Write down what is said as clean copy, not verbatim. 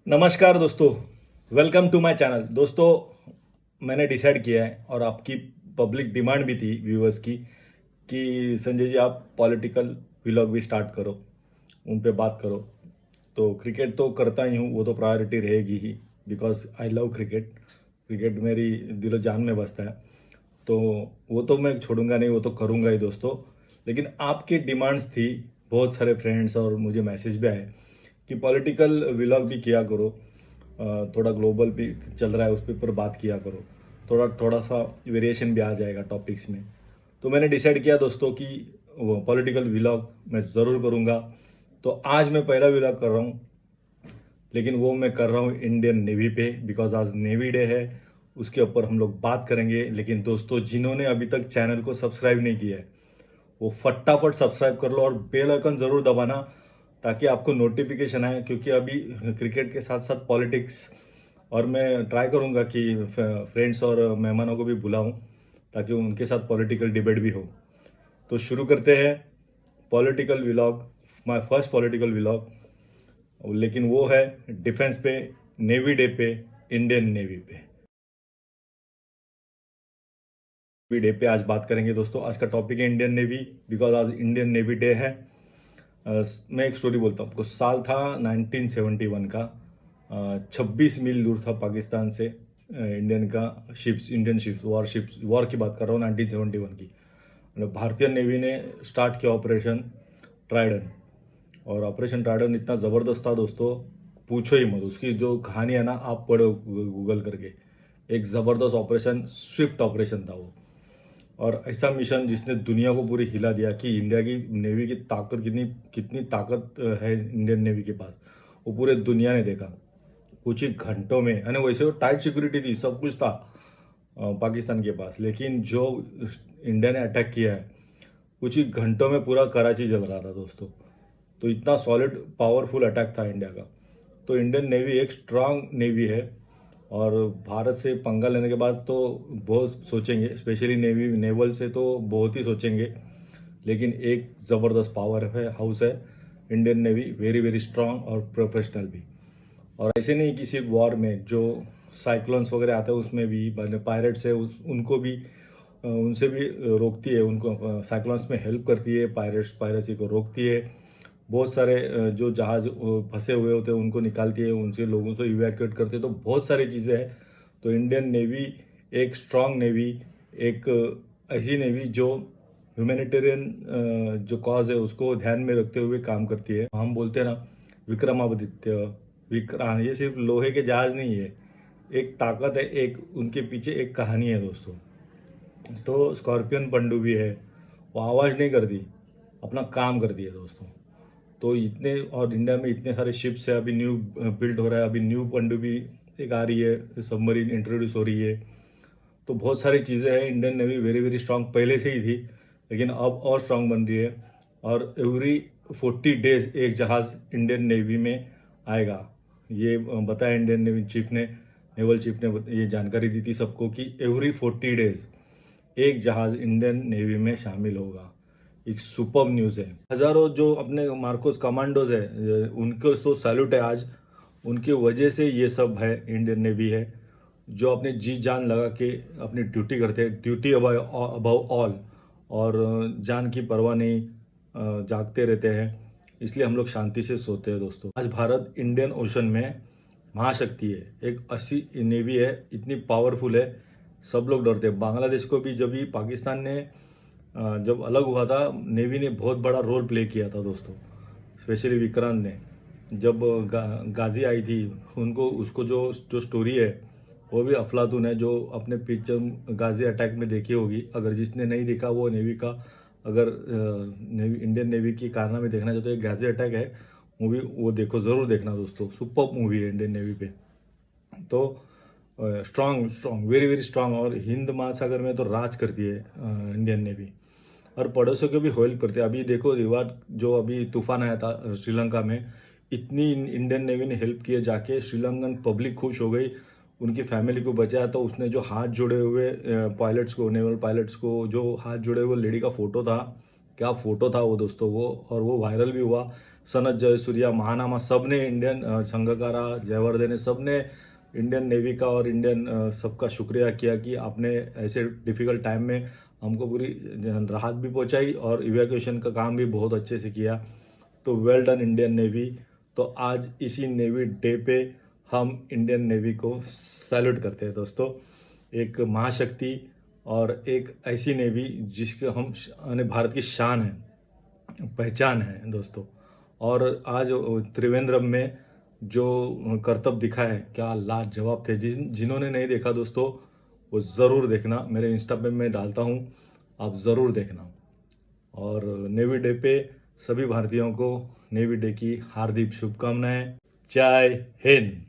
नमस्कार दोस्तों, welcome to my channel. दोस्तों, मैंने डिसाइड किया है और आपकी पब्लिक डिमांड भी थी व्यूअर्स की कि संजय जी आप पॉलिटिकल व्लॉग भी स्टार्ट करो, उन पे बात करो। तो क्रिकेट तो करता ही हूँ, वो तो प्रायोरिटी रहेगी ही, because I love cricket. Cricket मेरी दिलो जान में बसता है, तो वो तो मैं छोड़ूंगा नहीं, वो तो करूँगा ही दोस्तों। लेकिन आपकी डिमांड्स थी, बहुत सारे फ्रेंड्स और मुझे मैसेज भी आए कि पॉलिटिकल व्लॉग भी किया करो, थोड़ा ग्लोबल भी चल रहा है उस पर बात किया करो, थोड़ा थोड़ा सा वेरिएशन भी आ जाएगा टॉपिक्स में। तो मैंने डिसाइड किया दोस्तों कि वो पॉलिटिकल व्लॉग मैं ज़रूर करूँगा। तो आज मैं पहला व्लॉग कर रहा हूँ, लेकिन वो मैं कर रहा हूँ इंडियन नेवी पे, बिकॉज आज नेवी डे है। उसके ऊपर हम लोग बात करेंगे। लेकिन दोस्तों, जिन्होंने अभी तक चैनल को सब्सक्राइब नहीं किया है वो फटाफट सब्सक्राइब कर लो और बेल आइकन ज़रूर दबाना, ताकि आपको नोटिफिकेशन आए। क्योंकि अभी क्रिकेट के साथ साथ पॉलिटिक्स, और मैं ट्राई करूंगा कि फ्रेंड्स और मेहमानों को भी बुलाऊं, ताकि उनके साथ पॉलिटिकल डिबेट भी हो। तो शुरू करते हैं political vlog, my first political vlog. लेकिन वो है डिफेंस पे, नेवी डे पे, इंडियन नेवी पे। डे पे आज बात करेंगे दोस्तों। आज का टॉपिक है इंडियन नेवी, बिकॉज आज इंडियन नेवी डे है। मैं एक स्टोरी बोलता हूँ आपको। साल था 1971 का। 26 मील दूर था पाकिस्तान से इंडियन का शिप्स, इंडियन शिप्स, वॉर की बात कर रहा हूँ 1971 की। मतलब भारतीय नेवी ने स्टार्ट किया ऑपरेशन ट्राइडन। और ऑपरेशन ट्राइडन इतना ज़बरदस्त था दोस्तों, पूछो ही मत। उसकी जो कहानी है ना, आप पढ़ो गूगल करके। एक ज़बरदस्त ऑपरेशन, स्विफ्ट ऑपरेशन था वो। और ऐसा मिशन जिसने दुनिया को पूरी हिला दिया कि इंडिया की नेवी की ताकत कितनी कितनी ताकत है इंडियन नेवी के पास, वो पूरे दुनिया ने देखा कुछ ही घंटों में। है ना, वैसे वो टाइट सिक्योरिटी थी, सब कुछ था पाकिस्तान के पास। लेकिन जो इंडिया ने अटैक किया है, कुछ ही घंटों में पूरा कराची जल रहा था दोस्तों। तो इतना सॉलिड पावरफुल अटैक था इंडिया का। तो इंडियन नेवी एक स्ट्रांग नेवी है। और भारत से पंगा लेने के बाद तो बहुत सोचेंगे, स्पेशली नेवी नेवल से तो बहुत ही सोचेंगे। लेकिन एक ज़बरदस्त पावर है, हाउस है Indian navy, very very strong और प्रोफेशनल भी। और ऐसे नहीं कि सिर्फ वॉर में, जो साइक्लोन्स वगैरह आते हैं उसमें भी, पायरेट्स है उनको भी उनसे भी रोकती है, उनको साइक्लोन्स में हेल्प करती है, पायरेसी को रोकती है। बहुत सारे जो जहाज़ फंसे हुए होते हैं उनको निकालती है, उनसे लोगों से इवैक्यूएट करती है। तो बहुत सारी चीज़ें हैं। तो इंडियन नेवी एक स्ट्रांग नेवी, एक ऐसी नेवी जो ह्यूमैनिटेरियन जो कॉज है उसको ध्यान में रखते हुए काम करती है। हम बोलते हैं ना विक्रमादित्य, विक्रांत, ये सिर्फ लोहे के जहाज नहीं है, एक ताकत है, एक उनके पीछे एक कहानी है दोस्तों। तो स्कॉर्पियन पनडुब्बी है, वो आवाज़ नहीं करती, अपना काम करती है दोस्तों। तो इतने, और इंडिया में इतने सारे शिप्स है, अभी न्यू बिल्ड हो रहा है, अभी न्यू पनडुब्बी एक आ रही है, सबमरीन इंट्रोड्यूस हो रही है। तो बहुत सारी चीज़ें हैं। Indian navy very very strong पहले से ही थी, लेकिन अब और स्ट्रांग बन रही है। और एवरी 40 डेज एक जहाज़ इंडियन नेवी में आएगा, ये बताया इंडियन नेवी चीफ ने, नेवल चीफ ने ये जानकारी दी थी सबको कि एवरी 40 डेज एक जहाज़ इंडियन नेवी में शामिल होगा। एक सुपर न्यूज़ है। हजारों जो अपने मार्कोस कमांडोज है, उनको तो सैल्यूट है आज। उनकी वजह से ये सब है, इंडियन नेवी है, जो अपने जी जान लगा के अपनी ड्यूटी करते हैं, ड्यूटी अबाउ ऑल। और जान की परवाह नहीं, जागते रहते हैं। इसलिए हम लोग शांति से सोते हैं दोस्तों। आज भारत इंडियन ओशन में महाशक्ति है, एक अच्छी नेवी है, इतनी पावरफुल है, सब लोग डरते हैं। बांग्लादेश को भी जब भी पाकिस्तान ने जब अलग हुआ था, नेवी ने बहुत बड़ा रोल प्ले किया था दोस्तों। स्पेशली विक्रांत ने जब गाजी आई थी, उनको उसको जो जो स्टोरी है वो भी अफलातून है। जो अपने पिक्चर गाजी अटैक में देखी होगी, अगर जिसने नहीं देखा वो नेवी का, अगर नेवी इंडियन नेवी की कारनामे देखना चाहते हो, गाजी अटैक है मूवी, वो देखो, ज़रूर देखना दोस्तों। सुपर मूवी है इंडियन नेवी पे। तो strong strong, very very strong. और हिंद महासागर में तो राज करती है इंडियन नेवी, और पड़ोसियों को भी हेल्प करते हैं। अभी देखो रिवाट, जो अभी तूफान आया था श्रीलंका में, इतनी इंडियन नेवी ने हेल्प की है, जाके श्रीलंकन पब्लिक खुश हो गई, उनकी फैमिली को बचाया। तो उसने जो हाथ जोड़े हुए पायलट्स को, नेवल पायलट्स को जो हाथ जोड़े हुए लेडी का फोटो था, क्या फोटो था वो दोस्तों वो, और वो वायरल भी हुआ। सनत जयसूर्या, महानामा, सब ने इंडियन संगकारा, जयवर्धने, सब ने इंडियन नेवी का और इंडियन सबका शुक्रिया किया कि आपने ऐसे डिफ़िकल्ट टाइम में हमको पूरी राहत भी पहुंचाई और इवैक्यूएशन का काम भी बहुत अच्छे से किया। तो वेल डन इंडियन नेवी। तो आज इसी नेवी डे पे हम इंडियन नेवी को सैल्यूट करते हैं दोस्तों। एक महाशक्ति और एक ऐसी नेवी जिसके हम भारत की शान है, पहचान है दोस्तों। और आज त्रिवेंद्रम में जो करतब दिखा है, क्या लाजवाब थे। जिन्होंने नहीं देखा दोस्तों, वो ज़रूर देखना। मेरे इंस्टा पे मैं डालता हूँ, आप ज़रूर देखना। और नेवी डे पे सभी भारतीयों को नेवी डे की हार्दिक शुभकामनाएं। जय हिंद।